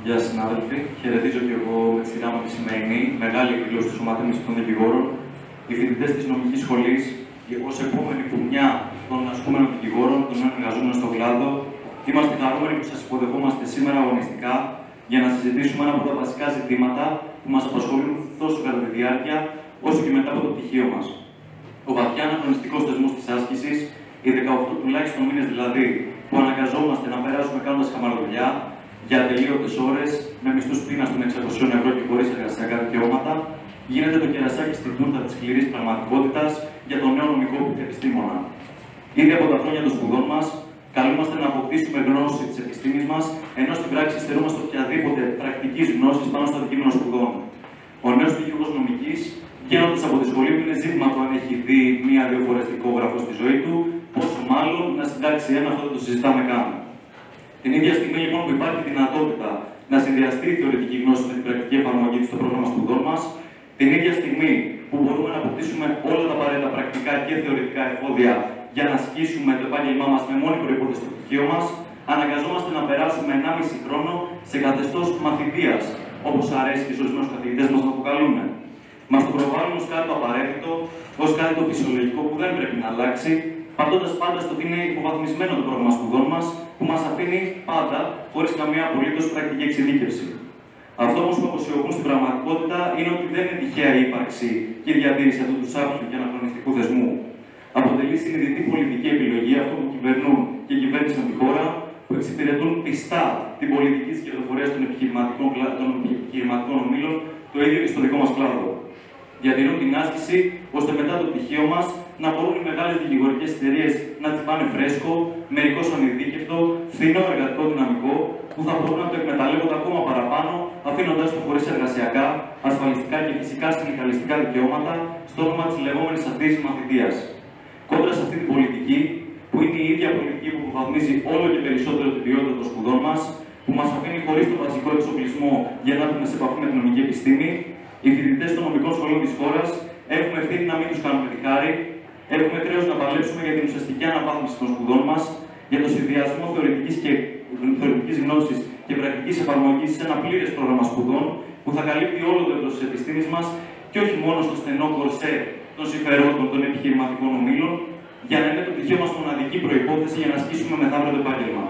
Γεια σας, συνάδελφοι. Χαιρετίζω και εγώ με τη σειρά μου τη σημερινή μεγάλη εκδήλωση του Σωματείου των Δικηγόρων. Οι φοιτητές της νομικής σχολής, ως επόμενη φουρνιά των ασκούμενων δικηγόρων, των εργαζόμενων στον κλάδο, είμαστε χαρούμενοι που σας υποδεχόμαστε σήμερα αγωνιστικά για να συζητήσουμε ένα από τα βασικά ζητήματα που μας απασχολούν τόσο κατά τη διάρκεια, όσο και μετά από το πτυχίο μας. Ο βαθιά αναχρονιστικός θεσμός της άσκησης, οι 18 τουλάχιστον μήνες δηλαδή, που αναγκαζόμαστε να περάσουμε κάνοντας χαμαροδουλειά, για ατελείωτες ώρες, με μισθούς πείνας των 600 ευρώ και χωρίς εργασιακά δικαιώματα, γίνεται το κερασάκι στην τούρτα της σκληρής πραγματικότητας για τον νέο νομικό επιστήμονα. Ήδη από τα χρόνια των σπουδών μας, καλούμαστε να αποκτήσουμε γνώση της επιστήμης μας, ενώ στην πράξη στερούμαστε οποιαδήποτε πρακτική γνώση πάνω στο αντικείμενο σπουδών. Ο νέος δικηγόρος νομικής, βγαίνοντας από τη σχολή, είναι ζήτημα του αν έχει δει μία-δύο φορές δικόγραφο στη ζωή του, πόσο μάλλον να συντάξει ένα, αυτό το συζητάμε καν. Την ίδια στιγμή λοιπόν που υπάρχει δυνατότητα να συνδυαστεί η θεωρητική γνώση με την πρακτική εφαρμογή στο πρόγραμμα σπουδών μας, την ίδια στιγμή που μπορούμε να αποκτήσουμε όλα τα απαραίτητα πρακτικά και θεωρητικά εφόδια για να ασκήσουμε το επάγγελμά μας με μόνη προϋπόθεση στο πτυχίο μας, αναγκαζόμαστε να περάσουμε 1,5 χρόνο σε καθεστώς μαθητείας, όπως αρέσει και στους ορισμένους καθηγητές μας να αποκαλούν. Μας το προβάλλουν ως κάτι το απαραίτητο, ως κάτι το φυσιολογικό που δεν πρέπει να αλλάξει, πατώντας πάντα στο ότι είναι υποβαθμισμένο το πρόγραμμα σπουδών μας, που μας αφήνει πάντα χωρίς καμία απολύτως πρακτική εξειδίκευση. Αυτό όμως που αποσιωπούν στην πραγματικότητα είναι ότι δεν είναι τυχαία η ύπαρξη και η διατήρηση αυτού του σάπιου και αναχρονιστικού θεσμού. Αποτελεί συνειδητή πολιτική επιλογή αυτών που κυβερνούν και κυβέρνησαν τη χώρα, που εξυπηρετούν πιστά την πολιτική της κερδοφορίας των επιχειρηματικών ομίλων, το ίδιο και στο δικό μας κλάδο. Διατηρούν την άσκηση ώστε μετά το πτυχίο μας να μπορούν οι μεγάλες δικηγορικές εταιρείες να τις πάνε φρέσκο, μερικώς ανειδίκευτο, φθηνό εργατικό δυναμικό, που θα μπορούν να το εκμεταλλεύονται ακόμα παραπάνω, αφήνοντας το χωρίς εργασιακά, ασφαλιστικά και φυσικά συνδικαλιστικά δικαιώματα στο όνομα της λεγόμενης αυτής μαθητείας. Κόντρα σε αυτή την πολιτική, που είναι η ίδια πολιτική που υποβαθμίζει όλο και περισσότερο την ποιότητα των σπουδών μας, που μας αφήνει χωρίς τον βασικό εξοπλισμό για να έρθουμε σε επαφή με την νομική επιστήμη, οι φοιτητές των νομικών σχολείων της χώρας έχουμε ευθύνη να μην τους κάνουμε τη χάρη, έχουμε χρέος να παλέψουμε για την ουσιαστική αναβάθμιση των σπουδών μας, για το συνδυασμό θεωρητικής γνώσης και πρακτικής εφαρμογής σε ένα πλήρες πρόγραμμα σπουδών που θα καλύπτει όλο το εύρος της επιστήμης μας και όχι μόνο στο στενό κορσέ των συμφερόντων των επιχειρηματικών ομίλων, για να είναι το πτυχίο μας μοναδική προϋπόθεση για να ασκήσουμε μεθαύριο το επάγγελμα.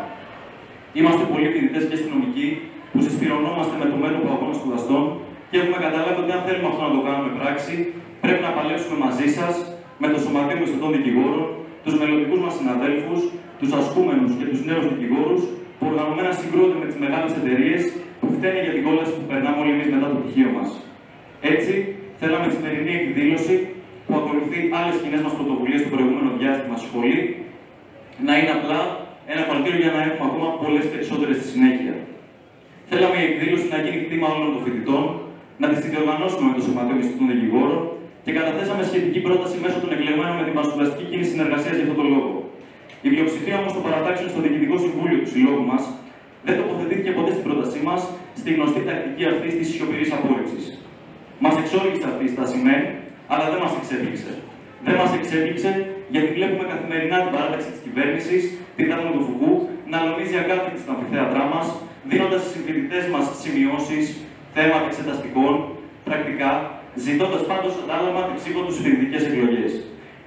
Είμαστε πολλοί φοιτητές και αστυνομικοί που συσπηρωνόμαστε με το μέτωπο αγώνα σπουδαστών και έχουμε καταλάβει ότι αν θέλουμε αυτό να το κάνουμε πράξη, πρέπει να παλέψουμε μαζί σας, με το Σωματείο Μισθωτών Δικηγόρων, τους μελλοντικούς μας συναδέλφους, τους ασκούμενους και τους νέους δικηγόρους, που οργανωμένα συγκρούνται με τις μεγάλες εταιρείες που φταίνουν για την κόλαση που περνάμε όλοι εμείς μετά το πτυχίο μας. Έτσι, θέλαμε τη σημερινή εκδήλωση, που ακολουθεί άλλες κοινές μας πρωτοβουλίες στο προηγούμενο διάστημα στη σχολή, να είναι απλά ένα παλτήριο για να έχουμε ακόμα πολλές περισσότερες στη συνέχεια. Θέλαμε η εκδήλωση να γίνει κτήμα όλων των φοιτητών, να τη συνδιοργανώσουμε με το Σωματείο Μισθωτών Δικηγόρων και καταθέσαμε σχετική πρόταση μέσω των εκλεγμένων με την παρασκευαστική κίνηση συνεργασίας για αυτόν τον λόγο. Η πλειοψηφία όμως των παρατάξεων στο Διοικητικό Συμβούλιο του Συλλόγου μας δεν τοποθετήθηκε ποτέ στην πρότασή μας στη γνωστή τακτική αυτή της σιωπηρής απόρριψης. Μας εξόργησε αυτή η στάση μεν, αλλά δεν μας εξέπληξε. Δεν μας εξέπληξε γιατί βλέπουμε καθημερινά την παράταξη της κυβέρνησης, την Κάτω του Φουκού, να αλωνίζει αγκάθεκτη στα αμφιθέατρά μας, δίνοντας στις συμφοιτητές μας σημειώσεις, θέματα εξεταστικών, πρακτικά, ζητώντας πάντως αντάλλαγμα την ψήφο τους στις φοιτητικές εκλογές.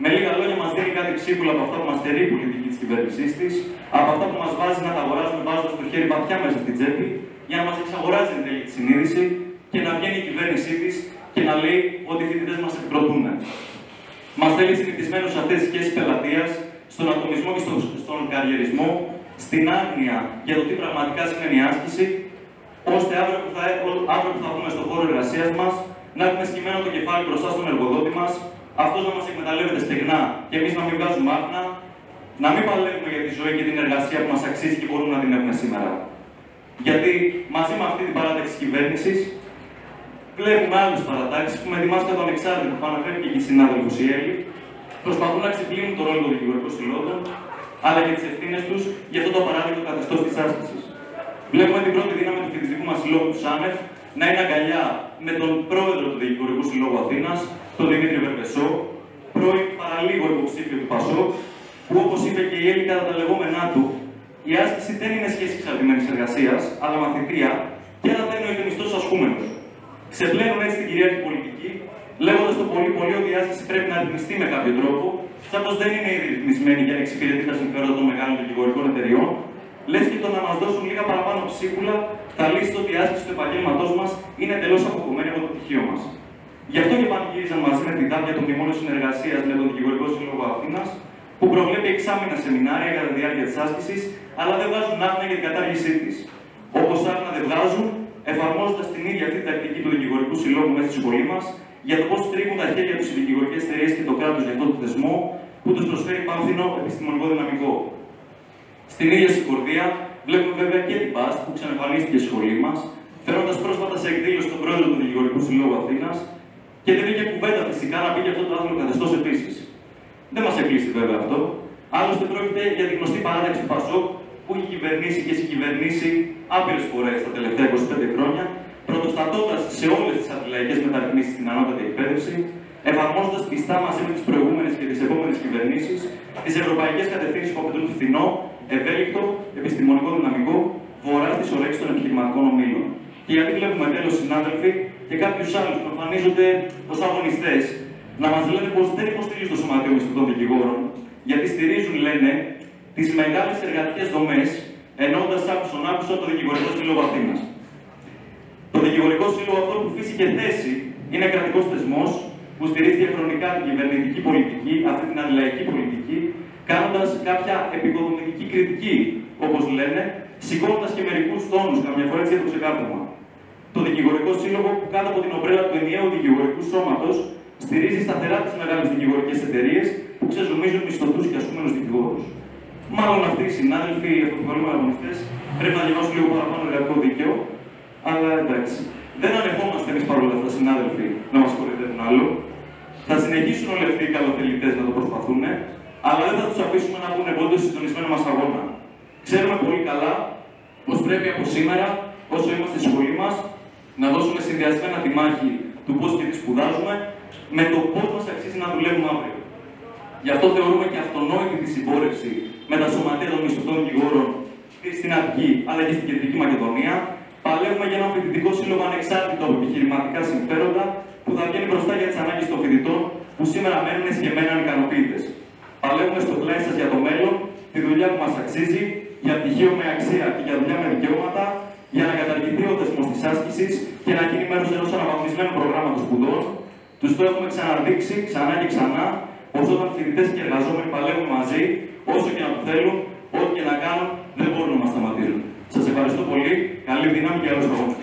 Με λίγα λόγια, μας δίνει κάτι ψίχουλα από αυτά που μας στερεί η πολιτική της κυβέρνησής της, από αυτά που μας βάζει να τα αγοράζουμε βάζοντας το χέρι βαθιά μέσα στην τσέπη, για να μας εξαγοράζει την τελική συνείδηση και να βγαίνει η κυβέρνησή της και να λέει ότι οι φοιτητές μας επικροτούν. Μας θέλει συνηθισμένους σε αυτές τις σχέσεις πελατείας, στον ατομισμό και στον καριερισμό, στην άγνοια για το τι πραγματικά σημαίνει η άσκηση, ώστε αύριο που θα βγούμε στον χώρο εργασίας μας, να έχουμε σκυμμένο το κεφάλι μπροστά στον εργοδότη μας, αυτός να μας εκμεταλλεύεται στεγνά και εμείς να μην βγάζουμε άκνα, να μην παλεύουμε για τη ζωή και την εργασία που μας αξίζει και μπορούμε να την έχουμε σήμερα. Γιατί μαζί με αυτή την παράταξη της κυβέρνησης, βλέπουμε άλλες παρατάξεις που με τη μάσκα των ανεξάρτητων που αναφέρει και η συνάδελφος η Έλλη, προσπαθούν να ξεπλύνουν το ρόλο των δικηγορικών συλλόγων, αλλά και τις ευθύνες τους για αυτό το απαράδεκτο καθεστώς της άσκησης. Βλέπουμε την πρώτη δύναμη του φοιτητικού μας συλλόγου του ΣΑΝΕΦ να είναι αγκαλιά με τον πρόεδρο του Δικηγορικού Συλλόγου Αθήνας, τον Δημήτρη Βερβεσό, πρώην παραλίγο υποψήφιο του ΠΑΣΟΚ, που όπως είπε και η Έλλη κατά τα λεγόμενά του, η άσκηση δεν είναι σχέση εξαρτημένης εργασίας, αλλά μαθητεία, και άρα δεν νοείται μισθός ασκούμενος. Ξεπλένουν έτσι την κυρίαρχη πολιτική, λέγοντας το πολύ ότι η άσκηση πρέπει να ρυθμιστεί με κάποιο τρόπο, σαν πως δεν είναι ήδη ρυθμισμένη για να εξυπηρετεί τα συμφέροντα των μεγάλων δικηγορικών εταιριών, λες και το να μας δώσουν λίγα παραπάνω ψίχουλα θα λύσει το ότι η άσκηση του επαγγέλματός μας είναι εντελώς αποκομμένη από το πτυχίο μας. Γι' αυτό και πανηγύριζαν μαζί με την ΔΑΠ το μνημόνιο συνεργασίας με τον Δικηγορικό Σύλλογο Αθήνας, που προβλέπει εξάμηνα σεμινάρια κατά τη διάρκεια της άσκησης, αλλά δεν βγάζουν άκνα για την κατάργησή της. Όπως άκνα δεν βγάζουν, εφαρμόζοντας την ίδια αυτή την τακτική του Δικηγορικού Συλλόγου μέσα στη σχολή μας, για το πώς τρίβουν τα χέρια τους οι δικηγορικές εταιρείες και το κράτος για αυτόν τον θεσμό, που τους προσφέρει πάνθυνο επιστημονικό δυναμικό. Στην ίδια συγχορδία, βλέπουμε βέβαια και την ΠΑΣΤ που ξανεμφανίστηκε στη σχολή μας, φέροντας πρόσφατα σε εκδήλωση τον πρόεδρο του Δικηγορικού Συλλόγου Αθήνας και δεν είχε κουβέντα φυσικά να πει για αυτό το άθλιο καθεστώς επίσης. Δεν μας εκπλήσει βέβαια αυτό. Άλλωστε πρόκειται για τη γνωστή παράταξη του ΠΑΣΟΚ που έχει κυβερνήσει και συγκυβερνήσει άπειρες φορές τα τελευταία 25 χρόνια, πρωτοστατώντας σε όλες τις αντιλαϊκές μεταρρυθμίσεις στην ανώτατη εκπαίδευση, εφαρμόζοντας πιστά μαζί με τις προηγούμενες και τις επόμενες κυβερνήσεις τις ευρωπαϊκές κατευθύνσεις που απαιτούν φθηνό, ευέλικτο, επιστημονικό δυναμικό, βορρά στις ορέξεις των επιχειρηματικών ομίλων. Και γιατί βλέπουμε τέλος, συνάδελφοι, και κάποιους άλλους που εμφανίζονται ως αγωνιστές να μας λένε πως δεν υποστηρίζουν το Σωματείο Μισθωτών Δικηγόρων, γιατί στηρίζουν, λένε, τις μεγάλες εργατικές δομές, εννοώντας άκουσον το Δικηγορικό Σύλλογο Αθήνας. Το Δικηγορικό Σύλλογο, αυτό που φύση και θέση, είναι κρατικός θεσμός που στηρίζει διαχρονικά την κυβερνητική πολιτική, αυτή την αντιλαϊκή πολιτική, κάνοντας κάποια επικοδομητική κριτική, όπως λένε, σηκώνοντας και μερικούς τόνους, καμιά φορά έτσι για το ξεκάρδωμα. Το Δικηγορικό Σύλλογο, που κάτω από την ομπρέλα του ενιαίου δικηγορικού σώματος, στηρίζει σταθερά τις μεγάλες δικηγορικές εταιρείες που ξεζουμίζουν μισθωτούς και ασκούμενους δικηγόρους. Μάλλον αυτοί οι συνάδελφοι, οι αυτοπιβαλούμενοι αγωνιστές, πρέπει να διαβάσουν λίγο παραπάνω εργατικό δίκαιο, αλλά εντάξει. Δεν ανεχόμαστε εμείς παρόλα αυτά, συνάδελφοι, να μας κοροϊδεύουν άλλο. Θα συνεχίσουν όλοι αυτοί οι καλοθελητές να το προσπαθούν, αλλά δεν θα τους αφήσουμε να βγουν εμπόδιο στο συντονισμένο μας αγώνα. Ξέρουμε πολύ καλά πως πρέπει από σήμερα, όσο είμαστε στη σχολή μας, να δώσουμε συνδυασμένα τη μάχη του πώς και τι σπουδάζουμε, με το πώς μας αξίζει να δουλεύουμε αύριο. Γι' αυτό θεωρούμε και αυτονόητη τη συμπόρευση με τα σωματεία των μισθωτών δικηγόρων στην Αττική αλλά και στην Κεντρική Μακεδονία. Παλεύουμε για ένα φοιτητικό σύλλογο ανεξάρτητο από επιχειρηματικά συμφέροντα που θα βγαίνει μπροστά για τις ανάγκες των φοιτητών που σήμερα μένουν εσκεμμένα ανικανοποιητές. Παλεύουμε στο πλάι σας για το μέλλον, τη δουλειά που μας αξίζει, για πτυχίο με αξία και για δουλειά με δικαιώματα, για να καταργηθεί ο δεσμός της άσκησης και να γίνει μέρος ενός αναβαθμισμένου προγράμματος σπουδών. Τους το έχουμε ξαναδείξει ξανά και ξανά πως όταν φοιτητές και εργαζόμενοι παλεύουν μαζί, όσο και να το θέλουν, ό,τι και να κάνουν, δεν μπορούν να μας σταματήσουν. Σας ευχαριστώ πολύ. Καλή δύναμη και άλλους αγώνες.